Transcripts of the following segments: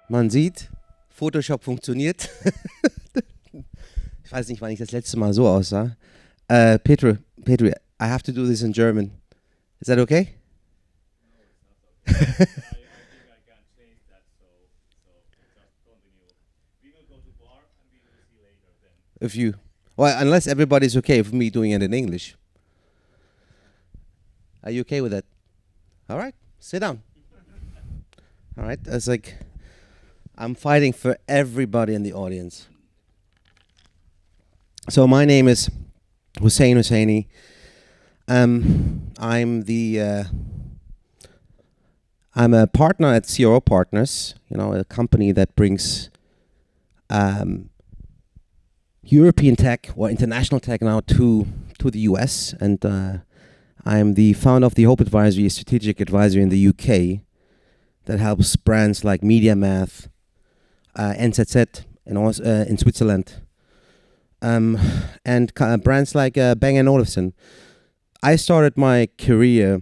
Man sieht, Photoshop funktioniert. Ich weiß nicht, wann ich das letzte Mal so aussah. Petru, I have to do this in German. Is that okay? I think I can change that, so just continue. We will go to bar and we will see later then. If you, well, unless everybody's okay with me doing it in English. Are you okay with that? All right, sit down. All right, it's like I'm fighting for everybody in the audience. So my name is Hosseini. I'm a partner at C.R.O. Partners, a company that brings European tech or international tech now to the US, and I'm the founder of the Hope Advisory, a strategic advisory in the UK that helps brands like MediaMath, NZZ, and also in Switzerland, and brands like Bang & Olufsen. I started my career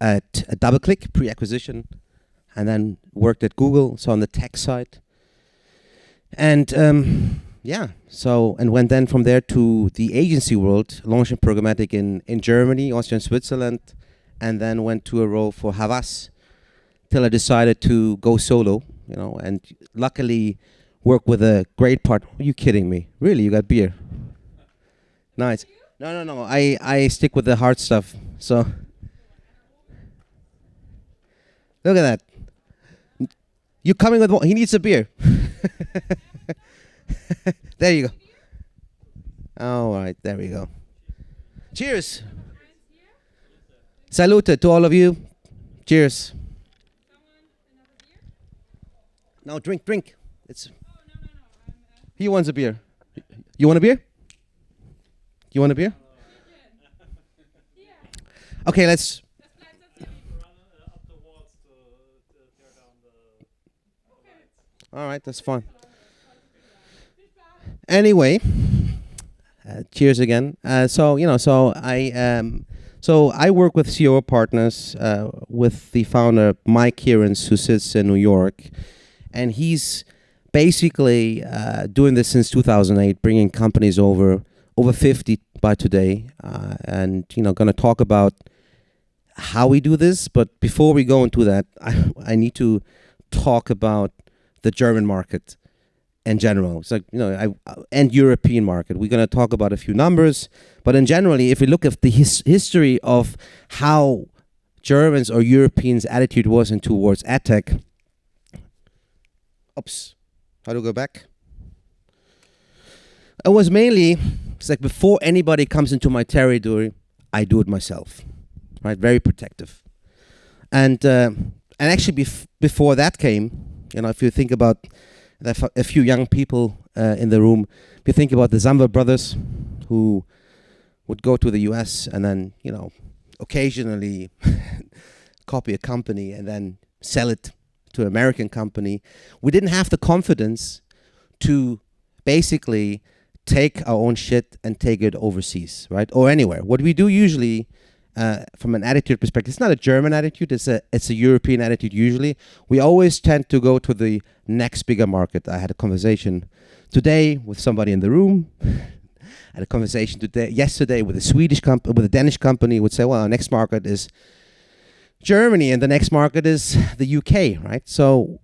at DoubleClick, pre-acquisition, and then worked at Google, so on the tech side. And and went then from there to the agency world, launching programmatic in Germany, Austria and Switzerland, and then went to a role for Havas till I decided to go solo, and luckily work with a great partner. Are you kidding me? Really, you got beer? Nice. No. I stick with the hard stuff. So look at that. You coming with he needs a beer. There you go. All right, there we go. Cheers. Salute to all of you. Cheers. No, drink. It's. He wants a beer. You want a beer? You want a beer? Okay, let's. All right, that's fine. Anyway, cheers again. So I work with C.R.O. Partners with the founder Mike Kierans, who sits in New York, and he's basically doing this since 2008, bringing companies over 50 by today, and going to talk about how we do this. But before we go into that, I need to talk about the German market in general. It's like, and European market. We're going to talk about a few numbers, but in generally, if we look at the history of how Germans or Europeans' attitude was in towards AdTech. Oops, how do I go back? It was mainly, it's like before anybody comes into my territory, I do it myself, right? Very protective. And actually before that came, if you think about a few young people in the room, if you think about the Zamber brothers who would go to the US and then, occasionally copy a company and then sell it to an American company, we didn't have the confidence to basically take our own shit and take it overseas, right? Or anywhere. What we do usually, from an attitude perspective, it's not a German attitude, it's a European attitude usually. We always tend to go to the next bigger market. I had a conversation today with somebody in the room. I had a conversation yesterday with a Danish company, would say, well, our next market is Germany and the next market is the UK, right? So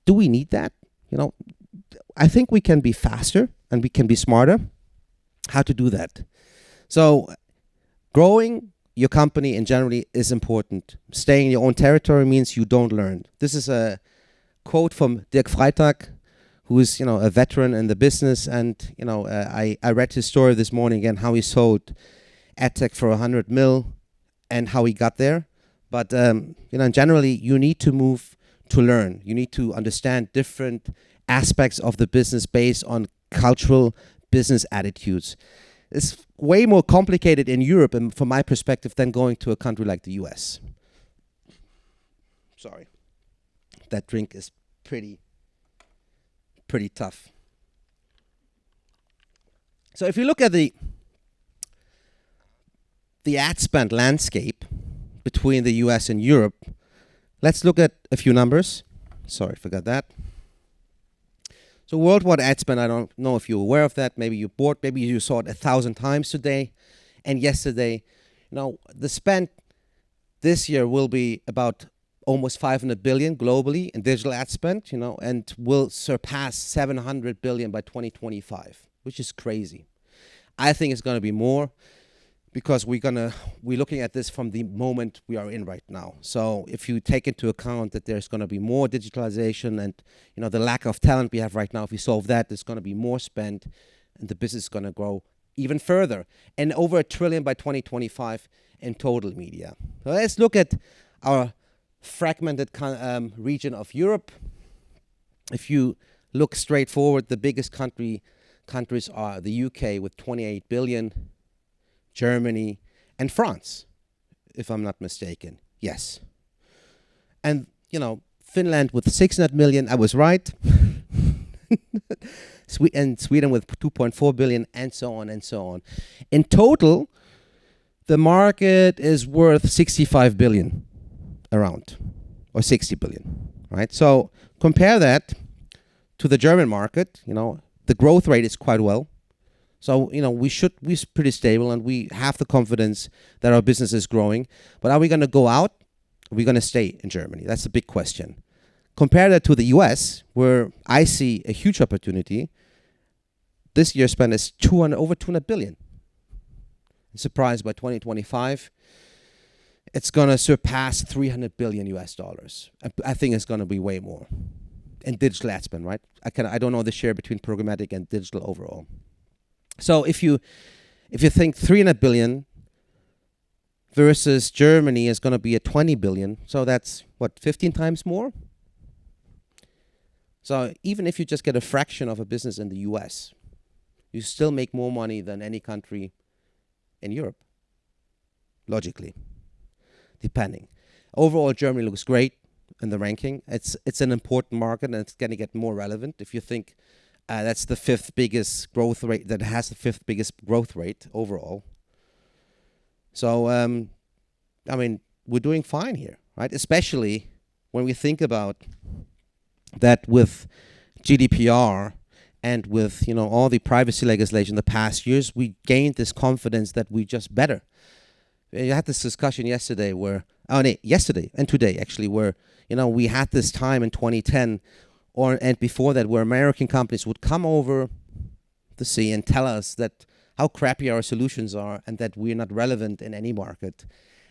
do we need that? I think we can be faster and we can be smarter. How to do that? So growing your company in generally is important. Staying in your own territory means you don't learn. This is a quote from Dirk Freitag, who is a veteran in the business, and I read his story this morning again, how he sold AdTech for 100 mil and how he got there. But generally you need to move to learn. You need to understand different aspects of the business based on cultural business attitudes. It's way more complicated in Europe, and from my perspective, than going to a country like the US. Sorry. That drink is pretty tough. So if you look at the ad spend landscape between the US and Europe, let's look at a few numbers. Sorry, forgot that. So worldwide ad spend, I don't know if you're aware of that. Maybe you're bored. Maybe you saw it 1,000 times today and yesterday. The spend this year will be about almost 500 billion globally in digital ad spend, and will surpass 700 billion by 2025, which is crazy. I think it's going to be more because we're looking at this from the moment we are in right now. So if you take into account that there's going to be more digitalization and the lack of talent we have right now, if we solve that, there's going to be more spend and the business is going to grow even further and over $1 trillion by 2025 in total media. So let's look at our fragmented region of Europe. If you look straight forward, the biggest countries are the UK with 28 billion, Germany, and France, if I'm not mistaken. Yes. And, Finland with 600 million, I was right. Sweden with 2.4 billion, and so on and so on. In total, the market is worth 65 billion around, or 60 billion, right? So compare that to the German market, the growth rate is quite well. So, we're pretty stable and we have the confidence that our business is growing. But are we going to go out? Are we going to stay in Germany? That's the big question. Compare that to the US, where I see a huge opportunity. This year's spend is over 200 billion. Surprised by 2025, it's going to surpass 300 billion US dollars. I think it's going to be way more. And digital ad spend, right? I don't know the share between programmatic and digital overall. So if you think 300 billion versus Germany is going to be at 20 billion, so that's 15 times more? So even if you just get a fraction of a business in the US, you still make more money than any country in Europe, logically, depending. Overall, Germany looks great in the ranking. It's an important market and it's going to get more relevant. If you think that's the fifth biggest growth rate, that has the fifth biggest growth rate overall. So, we're doing fine here, right? Especially when we think about that with GDPR and with, all the privacy legislation the past years, we gained this confidence that we just better. We had this discussion yesterday yesterday and today actually, where, we had this time in 2010 and before that, where American companies would come over the sea and tell us that how crappy our solutions are and that we're not relevant in any market.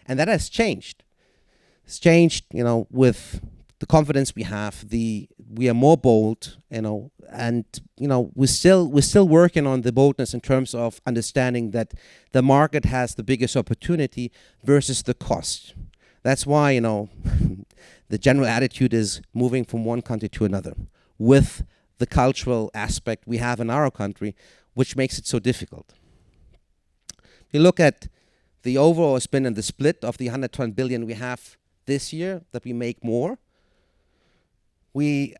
And that has changed. It's changed, with the confidence we have. We are more bold, and we're still working on the boldness in terms of understanding that the market has the biggest opportunity versus the cost. That's why, the general attitude is moving from one country to another with the cultural aspect we have in our country, which makes it so difficult. You look at the overall spend and the split of the 120 billion we have this year, that we make more. We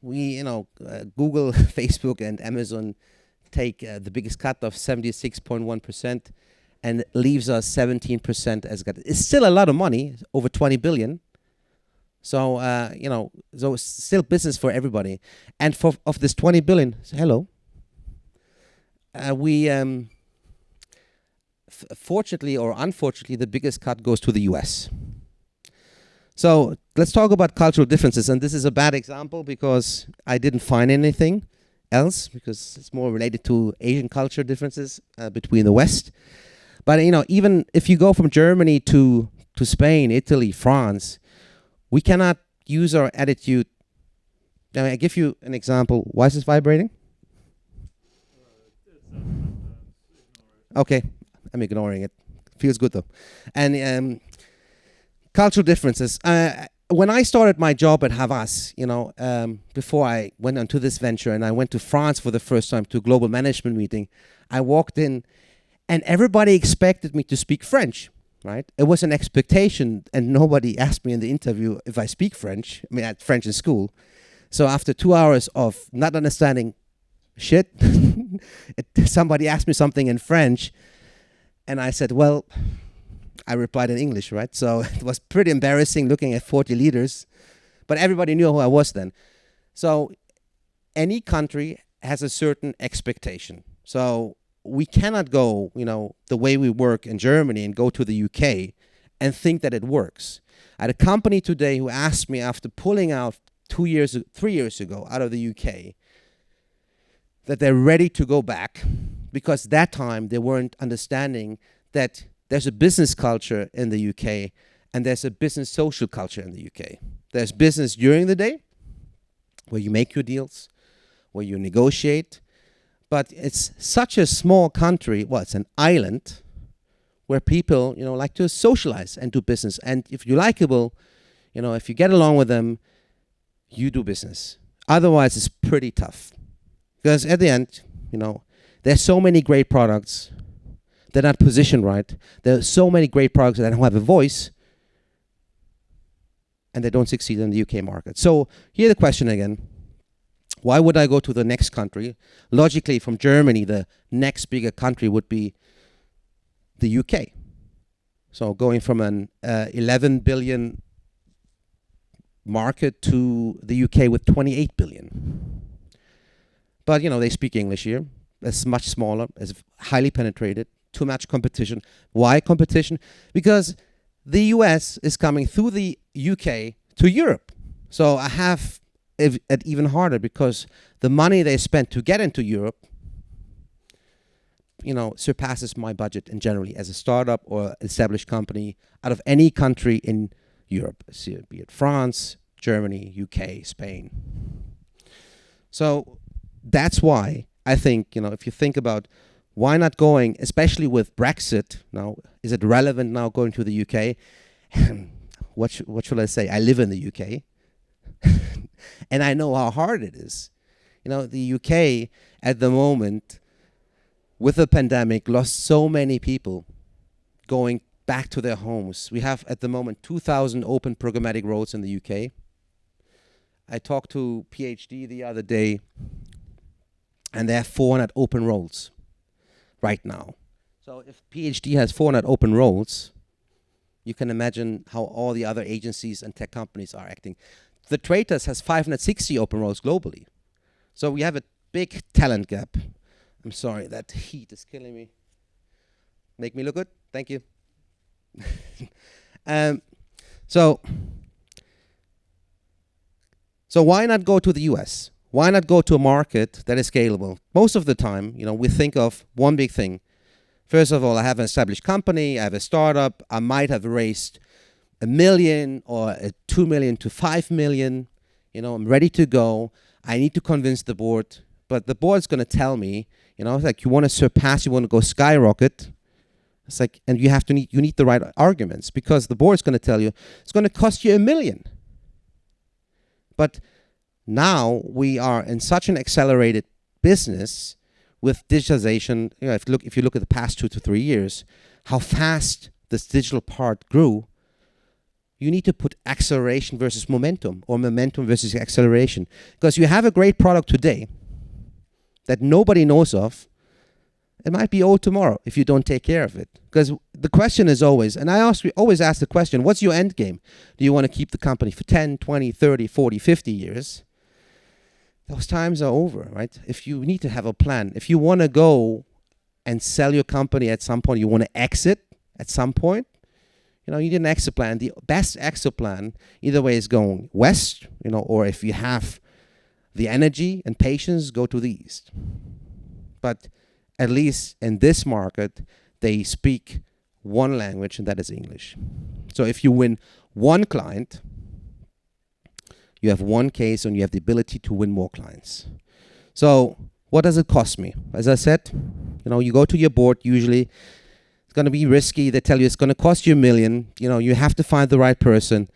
Google, Facebook, and Amazon take the biggest cut of 76.1%. and leaves us 17% as gut. It's still a lot of money, over 20 billion. So, so it's still business for everybody. And of this 20 billion, fortunately or unfortunately, the biggest cut goes to the US. So let's talk about cultural differences. And this is a bad example because I didn't find anything else, because it's more related to Asian culture differences between the West. But, even if you go from Germany to Spain, Italy, France, we cannot use our attitude. I give you an example. Why is this vibrating? Okay, I'm ignoring it. Feels good though. And cultural differences. When I started my job at Havas, before I went on to this venture and I went to France for the first time to a global management meeting, I walked in and everybody expected me to speak French, right? It was an expectation and nobody asked me in the interview if I speak French. I had French in school. So after 2 hours of not understanding shit, somebody asked me something in French and I said, well, I replied in English, right? So it was pretty embarrassing looking at 40 leaders. but everybody knew who I was then. So any country has a certain expectation. So we cannot go, the way we work in Germany and go to the UK and think that it works. I had a company today who asked me after pulling out 3 years ago out of the UK that they're ready to go back, because that time they weren't understanding that there's a business culture in the UK and there's a business social culture in the UK. There's business during the day where you make your deals, where you negotiate, but it's such a small country, well, it's an island where people, like to socialize and do business. And if you're likable, if you get along with them, you do business. Otherwise, it's pretty tough. Because at the end, there's so many great products. They're not positioned right. There are so many great products that don't have a voice, and they don't succeed in the UK market. So here's the question again. Why would I go to the next country? Logically, from Germany, the next bigger country would be the UK. So going from an 11 billion market to the UK with 28 billion. But, they speak English here. It's much smaller. It's highly penetrated. Too much competition. Why competition? Because the US is coming through the UK to Europe. So I have it even harder, because the money they spent to get into Europe, surpasses my budget in generally as a startup or established company out of any country in Europe, be it France, Germany, UK, Spain. So that's why I think, if you think about why not going, especially with Brexit now, is it relevant now going to the UK? What should I say? I live in the UK. And I know how hard it is. The UK at the moment, with the pandemic, lost so many people going back to their homes. We have at the moment 2,000 open programmatic roles in the UK. I talked to PhD the other day, and they have 400 open roles right now. So if PhD has 400 open roles, you can imagine how all the other agencies and tech companies are acting. The Traders has 560 open roles globally. So we have a big talent gap. I'm sorry, that heat is killing me. Make me look good? Thank you. So why not go to the US? Why not go to a market that is scalable? Most of the time, we think of one big thing. First of all, I have an established company, I have a startup, I might have raised $1 million or 2 million to 5 million. I'm ready to go. I need to convince the board, but the board's going to tell me, it's like, you want to surpass, you want to go skyrocket. It's like, and you need the right arguments, because the board's going to tell you it's going to cost you $1 million. But now we are in such an accelerated business with digitalization. If you look at the past 2 to 3 years, how fast this digital part grew. You need to put acceleration versus momentum, or momentum versus acceleration. Because you have a great product today that nobody knows of. It might be old tomorrow if you don't take care of it. Because the question is always, and we always ask the question, what's your end game? Do you want to keep the company for 10, 20, 30, 40, 50 years? Those times are over, right? If you need to have a plan, if you want to go and sell your company at some point, you want to exit at some point, you need an exit plan. The best exit plan, either way, is going west, or if you have the energy and patience, go to the east. But at least in this market, they speak one language, and that is English. So if you win one client, you have one case, and you have the ability to win more clients. So what does it cost me? As I said, you go to your board usually. It's going to be risky. They tell you it's going to cost you $1 million. You have to find the right person.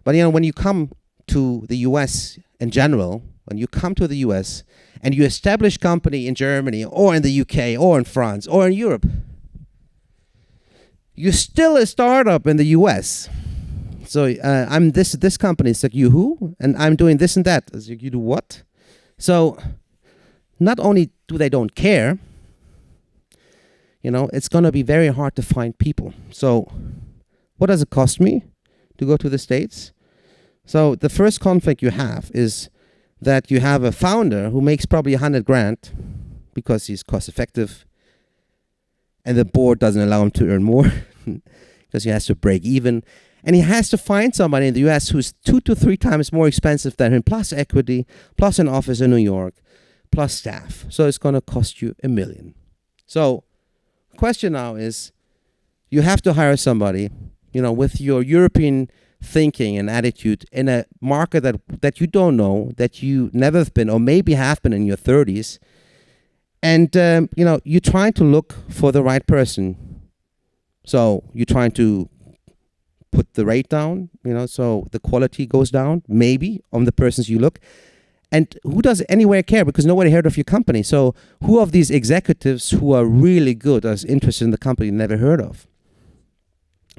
But when you come to the US in general, when you come to the US and you establish company in Germany or in the UK or in France or in Europe, you're still a startup in the US. So I'm this company. It's like, you who? And I'm doing this and that. It's like, you do what? So not only do they don't care, it's going to be very hard to find people. So what does it cost me to go to the States? So the first conflict you have is that you have a founder who makes probably 100 grand because he's cost effective, and the board doesn't allow him to earn more because he has to break even. And he has to find somebody in the US who's 2 to 3 times more expensive than him, plus equity, plus an office in New York, plus staff. So it's going to cost you $1 million. So the question now is, you have to hire somebody, with your European thinking and attitude in a market that you don't know, that you never have been, or maybe have been in your 30s. And, you're trying to look for the right person. So you're trying to put the rate down, so the quality goes down, maybe, on the persons you look. And who does anywhere care? Because nobody heard of your company. So who of these executives who are really good, are interested in the company, never heard of?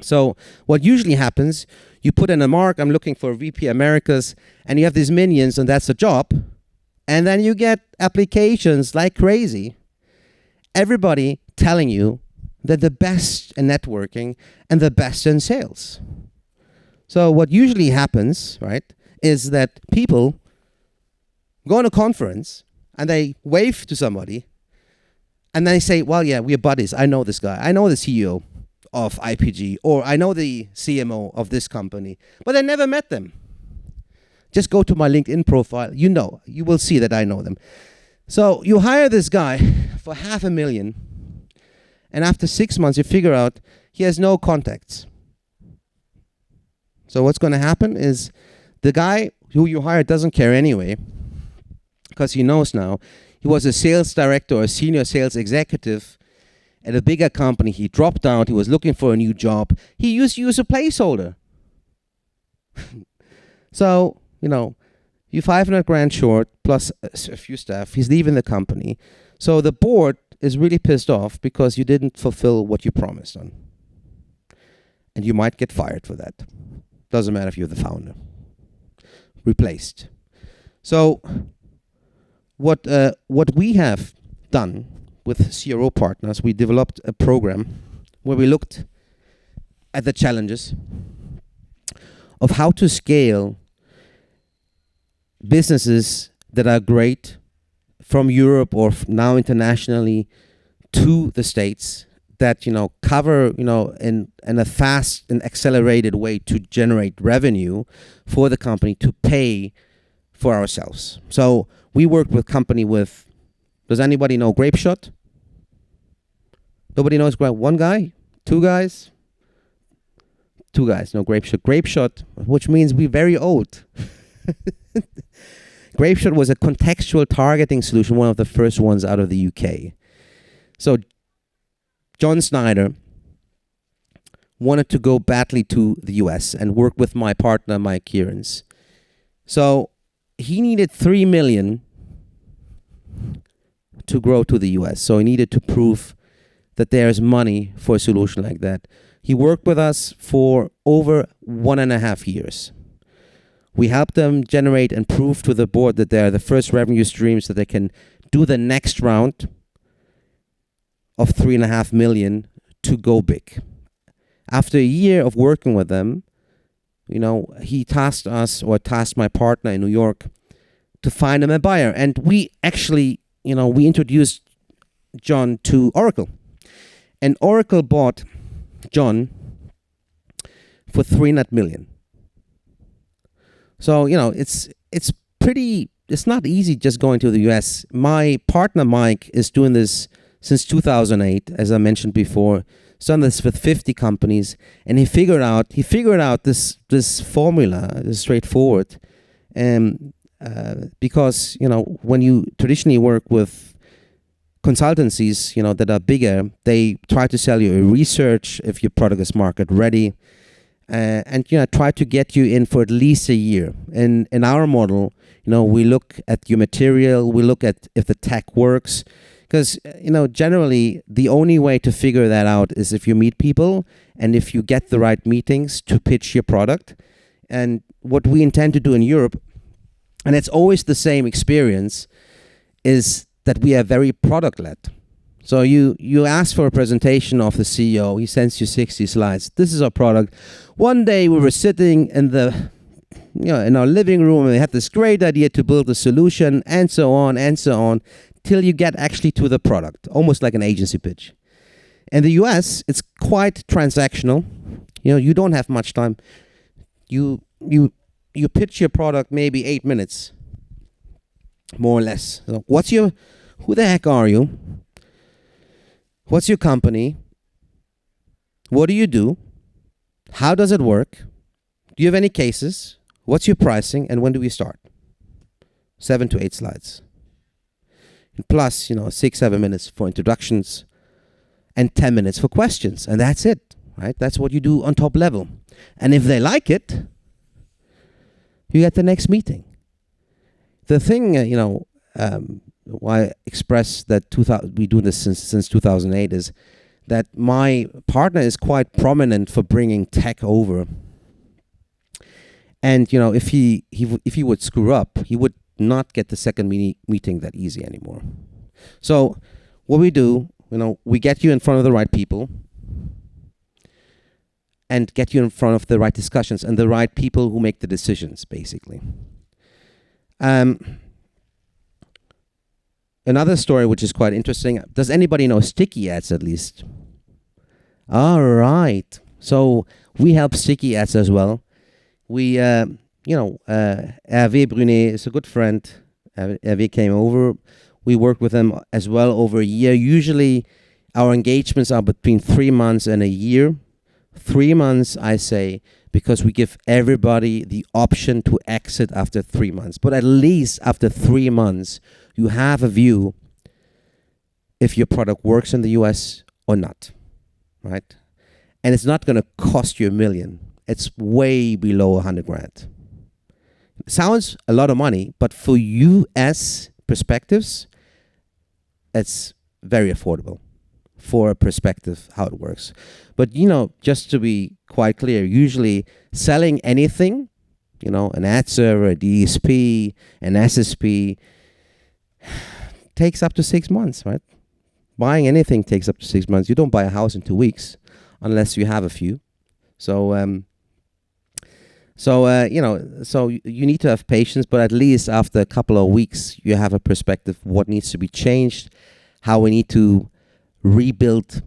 So what usually happens, you put in a mark, I'm looking for VP Americas, and you have these minions, and that's a job. And then you get applications like crazy. Everybody telling you they're the best in networking and the best in sales. So what usually happens, right, is that people go on a conference and they wave to somebody and they say, well, yeah, we're buddies. I know this guy. I know the CEO of IPG, or I know the CMO of this company, but I never met them. Just go to my LinkedIn profile. You will see that I know them. So you hire this guy for $500,000, and after 6 months, you figure out he has no contacts. So what's going to happen is the guy who you hired doesn't care anyway, because he knows now he was a sales director or a senior sales executive at a bigger company. He dropped out. He was looking for a new job. He used you as a placeholder. So, you're 500 grand short plus a few staff. He's leaving the company. So the board is really pissed off because you didn't fulfill what you promised on. And you might get fired for that. Doesn't matter if you're the founder. Replaced. So what we have done with C.R.O partners, we developed a program where we looked at the challenges of how to scale businesses that are great from Europe or now internationally to the States that, cover, in a fast and accelerated way to generate revenue for the company to pay for ourselves. So we work with company with, does anybody know Grapeshot? Nobody knows one guy? Two guys? Two guys know Grapeshot. Grapeshot, which means we're very old. Grapeshot was a contextual targeting solution, one of the first ones out of the UK. So John Snyder wanted to go badly to the US and work with my partner, Mike Kierans. So he needed 3 million to grow to the US. So he needed to prove that there's money for a solution like that. He worked with us for over 1.5 years. We helped them generate and prove to the board that they're the first revenue streams that they can do the next round of 3.5 million to go big. After a year of working with them, he tasked my partner in New York to find him a buyer. And we actually, we introduced John to Oracle. And Oracle bought John for 300 million. So, it's not easy just going to the US. My partner, Mike, is doing this since 2008, as I mentioned before. He's done this with 50 companies, and he figured out this formula is straightforward. Because, when you traditionally work with consultancies, that are bigger, they try to sell you a research if your product is market ready. And try to get you in for at least a year. In our model, we look at your material, we look at if the tech works, because generally the only way to figure that out is if you meet people and if you get the right meetings to pitch your product. And what we intend to do in Europe, and it's always the same experience, is that we are very product-led. So you ask for a presentation of the CEO, he sends you 60 slides. This is our product. One day we were sitting in the in our living room, and we had this great idea to build a solution, and so on, till you get actually to the product, almost like an agency pitch. In the US, it's quite transactional. You don't have much time. You pitch your product maybe 8 minutes, more or less. So who the heck are you? What's your company? What do you do? How does it work? Do you have any cases? What's your pricing? And when do we start? 7 to 8 slides. And plus, 6-7 minutes for introductions and 10 minutes for questions. And that's it, right? That's what you do on top level. And if they like it, you get the next meeting. The thing, why I express that we do this since 2008 is that my partner is quite prominent for bringing tech over. And if he would screw up, he would not get the second meeting that easy anymore. So what we do, we get you in front of the right people and get you in front of the right discussions and the right people who make the decisions, basically. Another story which is quite interesting. Does anybody know sticky ads at least? All right. So we help sticky ads as well. We, Hervé Brunet is a good friend. Hervé came over. We worked with them as well over a year. Usually our engagements are between 3 months and a year. 3 months, I say, because we give everybody the option to exit after 3 months. But at least after 3 months, you have a view if your product works in the US or not, right? And it's not going to cost you $1 million. It's way below 100 grand. Sounds a lot of money, but for US perspectives, it's very affordable for a perspective how it works. But just to be quite clear, usually selling anything, an ad server, a DSP, an SSP, takes up to 6 months, right? Buying anything takes up to 6 months. You don't buy a house in 2 weeks unless you have a few. So you need to have patience, but at least after a couple of weeks, you have a perspective what needs to be changed, how we need to rebuild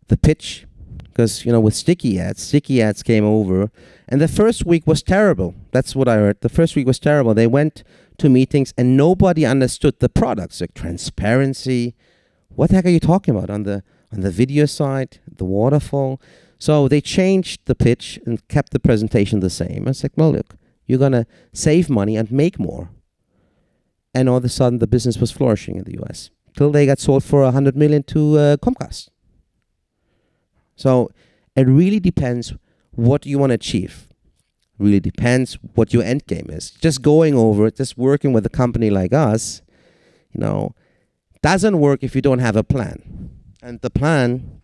the pitch. Because, with sticky ads came over, and the first week was terrible. That's what I heard. The first week was terrible. They went to meetings, and nobody understood the products, like transparency. What the heck are you talking about on the video side, the waterfall? So they changed the pitch and kept the presentation the same. I was like, well, look, you're going to save money and make more. And all of a sudden, the business was flourishing in the US. Till they got sold for $100 million to Comcast. So it really depends what you want to achieve. Really depends what your end game is. Just going over it, just working with a company like us, doesn't work if you don't have a plan. And the plan,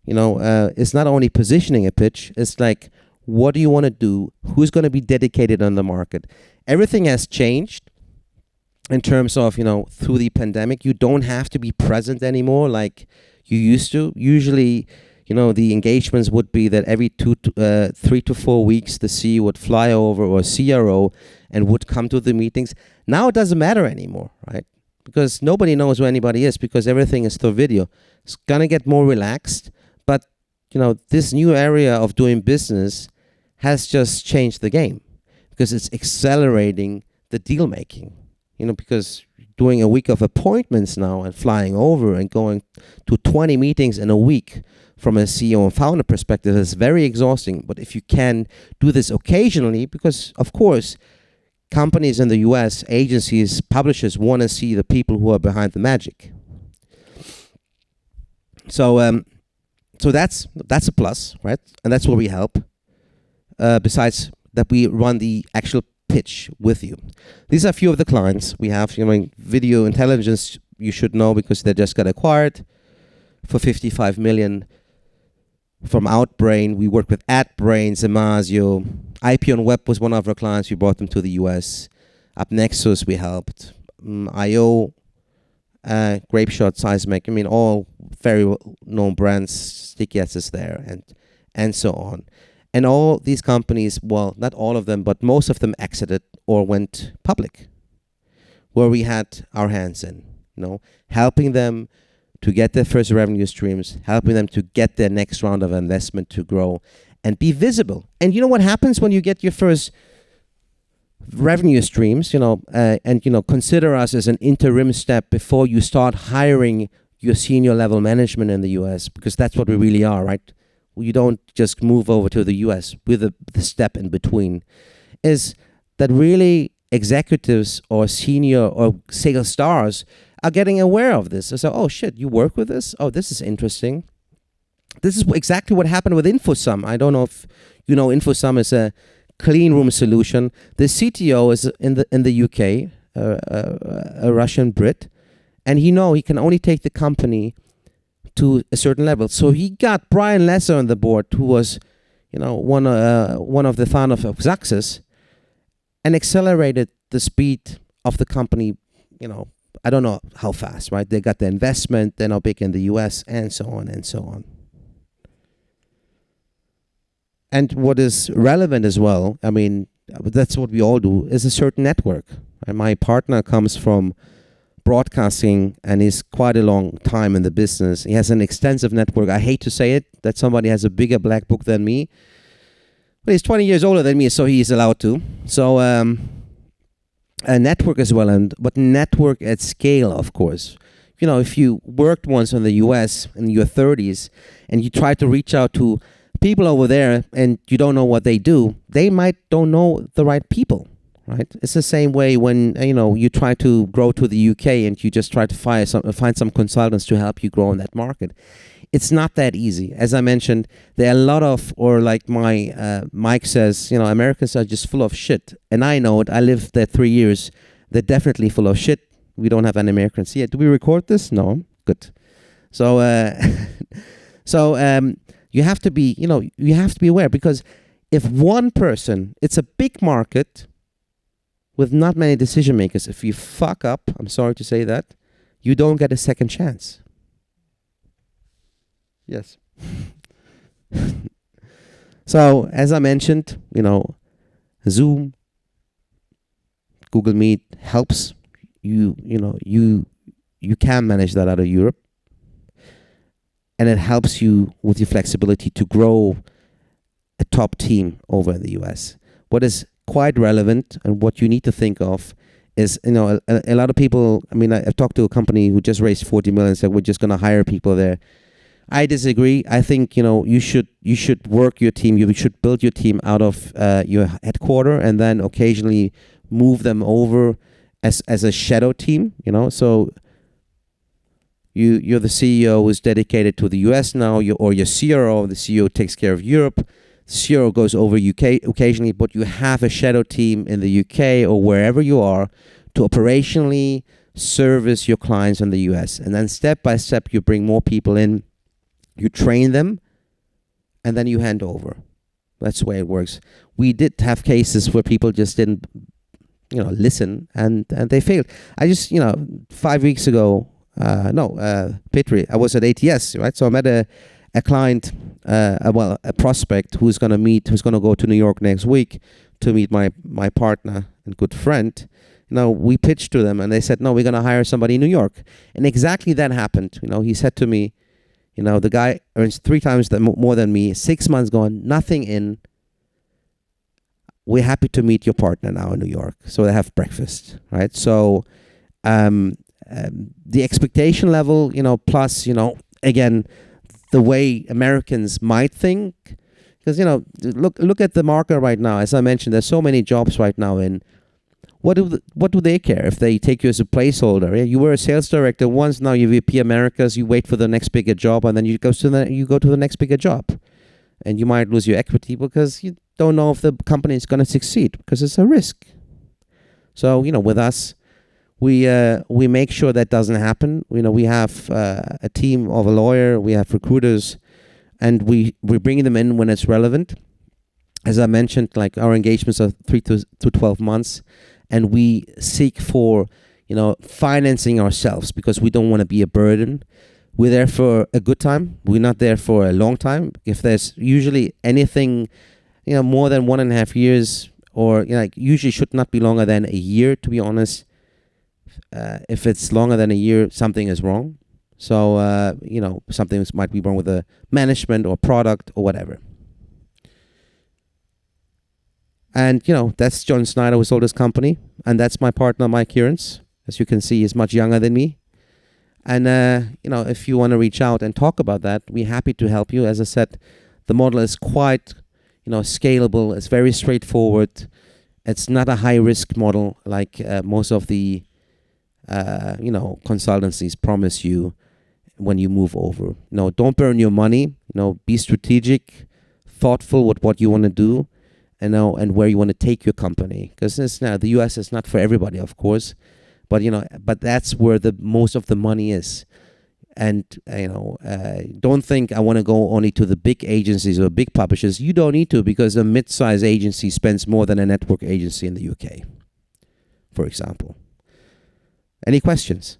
is not only positioning a pitch, it's like, what do you want to do? Who's going to be dedicated on the market? Everything has changed in terms of, through the pandemic. You don't have to be present anymore like you used to. Usually, the engagements would be that every 3 to 4 weeks, the CEO would fly over, or C.R.O, and would come to the meetings. Now it doesn't matter anymore, right? Because nobody knows who anybody is, because everything is through video. It's going to get more relaxed, but, this new area of doing business has just changed the game, because it's accelerating the deal making, because doing a week of appointments now and flying over and going to 20 meetings in a week from a CEO and founder perspective is very exhausting. But if you can do this occasionally, because of course, companies in the US, agencies, publishers want to see the people who are behind the magic. So that's a plus, right? And that's where we help. Besides that, we run the actual pitch with you. These are a few of the clients we have. Video intelligence, you should know, because they just got acquired for $55 million from Outbrain. We work with AdBrain, Zamasio. IP on Web was one of our clients. We brought them to the US. UpNexus we helped. IO, Grapeshot, Seismic. All very well known brands. Sticky Ads is there, and so on. And all these companies, well, not all of them, but most of them exited or went public, where we had our hands in, helping them to get their first revenue streams, helping them to get their next round of investment to grow and be visible. And you know what happens when you get your first revenue streams, and consider us as an interim step before you start hiring your senior level management in the US, because that's what we really are, right? You don't just move over to the US with the step in between, is that really executives or senior or sales stars are getting aware of this. They say, oh shit, you work with this? Oh, this is interesting. This is exactly what happened with InfoSum. I don't know if you know InfoSum is a clean room solution. The CTO is in the UK, a Russian Brit, and he can only take the company to a certain level. So he got Brian Lesser on the board, who was, one of the founders of Success, and accelerated the speed of the company. I don't know how fast, right? They got the investment. They're now big in the US, and so on and so on. And what is relevant as well, that's what we all do, is a certain network. And my partner comes from broadcasting and is quite a long time in the business. He has an extensive network. I hate to say it, that somebody has a bigger black book than me. But he's 20 years older than me, so he's allowed to. So a network as well, but network at scale, of course. If you worked once in the US in your 30s and you try to reach out to people over there and you don't know what they do, they don't know the right people. Right, it's the same way when you try to grow to the UK and you just try to find some consultants to help you grow in that market. It's not that easy. As I mentioned, there are a lot of, or like my Mike says, Americans are just full of shit, and I know it. I lived there 3 years. They're definitely full of shit. We don't have any Americans here. Do we record this? No, good. So, you have to be, you have to be aware, because if one person, it's a big market with not many decision makers. If you fuck up, I'm sorry to say that, you don't get a second chance. Yes. So, as I mentioned, Zoom, Google Meet helps you. You can manage that out of Europe, and it helps you with your flexibility to grow a top team over in the US. What is quite relevant and what you need to think of is, a lot of people, I've talked to a company who just raised 40 million and said, we're just going to hire people there. I disagree. I think, you should work your team. You should build your team out of your headquarter and then occasionally move them over as a shadow team, so you're the CEO who's dedicated to the US now, or your C.R.O. The CEO takes care of Europe. C.R.O. goes over UK occasionally, but you have a shadow team in the UK or wherever you are to operationally service your clients in the US. And then step by step, you bring more people in, you train them, and then you hand over. That's the way it works. We did have cases where people just didn't, listen, and they failed. I just, 5 weeks ago, Petri, I was at ATS, right? So I met a client, a prospect who's going to go to New York next week to meet my partner and good friend. We pitched to them and they said, no, we're going to hire somebody in New York. And exactly that happened. He said to me, the guy earns 3 times more than me, 6 months gone, nothing in. We're happy to meet your partner now in New York. So they have breakfast, right? So the expectation level, plus, again, the way Americans might think, because look at the market right now. As I mentioned, there's so many jobs right now in. What do they care if they take you as a placeholder? Yeah? You were a sales director once, now you're VP Americas. You wait for the next bigger job, and then you go to the next bigger job, and you might lose your equity because you don't know if the company is going to succeed because it's a risk. So with us, we make sure that doesn't happen. We have a team of a lawyer, we have recruiters, and we're bringing them in when it's relevant. As I mentioned, like our engagements are 3 to 12 months, and we seek for financing ourselves because we don't want to be a burden. We're there for a good time. We're not there for a long time. If there's usually anything more than 1.5 years, or like usually should not be longer than a year, to be honest. If it's longer than a year, something is wrong. So, something might be wrong with the management or product or whatever. And, that's John Snyder who sold his company. And that's my partner, Mike Kierans. As you can see, he's much younger than me. And, if you want to reach out and talk about that, we're happy to help you. As I said, the model is quite, scalable. It's very straightforward. It's not a high-risk model like most of the, consultancies promise you when you move over. Don't burn your money. Be strategic, thoughtful with what you want to do, and where you want to take your company. Because the U.S. is not for everybody, of course, but that's where the most of the money is. And don't think I want to go only to the big agencies or big publishers. You don't need to, because a mid-size agency spends more than a network agency in the UK, for example. Any questions?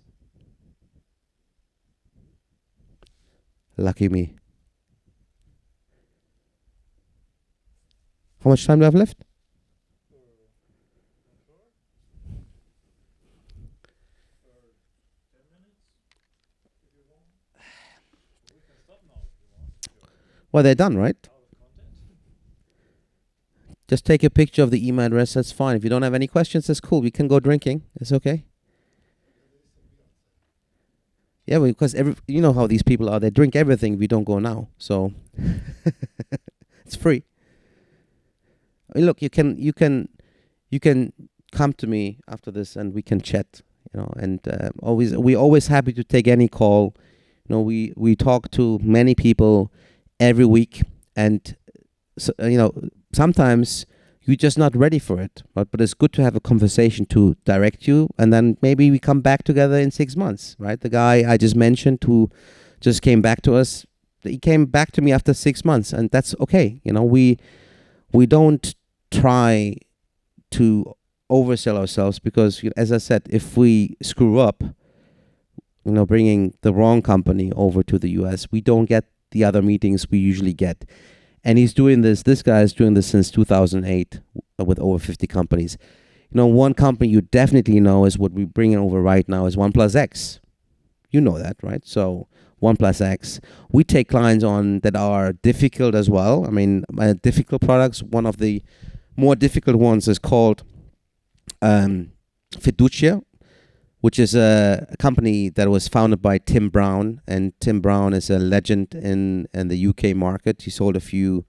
Lucky me. How much time do I have left? Well, they're done, right? Just take a picture of the email address. That's fine. If you don't have any questions, that's cool. We can go drinking. It's okay. Yeah, because you know how these people are. They drink everything. We don't go now, so it's free. I mean, look, you can come to me after this and we can chat. And we're always happy to take any call. We talk to many people every week, and sometimes you're just not ready for it, but it's good to have a conversation to direct you, and then maybe we come back together in 6 months, right? The guy I just mentioned who just came back to us, he came back to me after 6 months, and that's okay. We don't try to oversell ourselves, because as I said, if we screw up, bringing the wrong company over to the US, we don't get the other meetings we usually get. And this guy is doing this since 2008 with over 50 companies. One company you definitely know is what we're bringing over right now is OnePlus. You know that, right? So OnePlus. We take clients on that are difficult as well. I mean, difficult products. One of the more difficult ones is called Fiducia, which is a company that was founded by Tim Brown. And Tim Brown is a legend in the UK market. He sold a few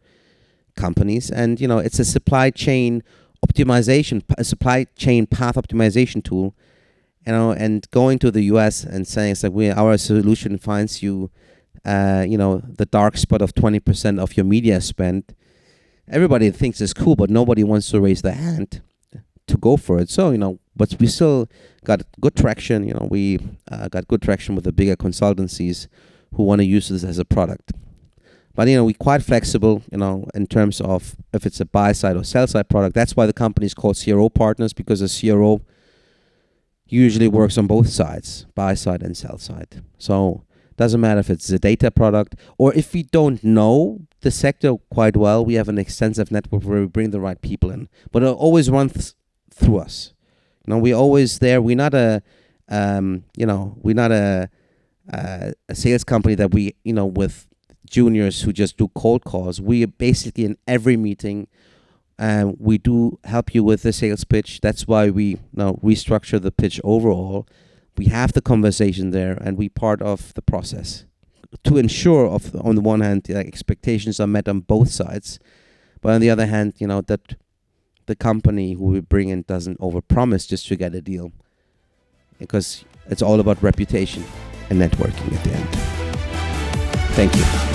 companies. And, it's a supply chain optimization, a supply chain path optimization tool. And going to the US and saying, it's like, our solution finds you, the dark spot of 20% of your media spend. Everybody thinks it's cool, but nobody wants to raise their hand to go for it. So, but we still got good traction. We got good traction with the bigger consultancies who want to use this as a product. But, we're quite flexible, in terms of if it's a buy side or sell side product. That's why the company is called C.R.O partners, because a C.R.O usually works on both sides, buy side and sell side. So doesn't matter if it's a data product, or if we don't know the sector quite well, we have an extensive network where we bring the right people in. But it always runs through us. We're always there. We're not a sales company that we, with juniors who just do cold calls. We are basically in every meeting. We do help you with the sales pitch. That's why we restructure the pitch overall. We have the conversation there, and we part of the process to ensure, on the one hand, expectations are met on both sides, but on the other hand, that the company who we bring in doesn't overpromise just to get a deal, because it's all about reputation and networking at the end. Thank you.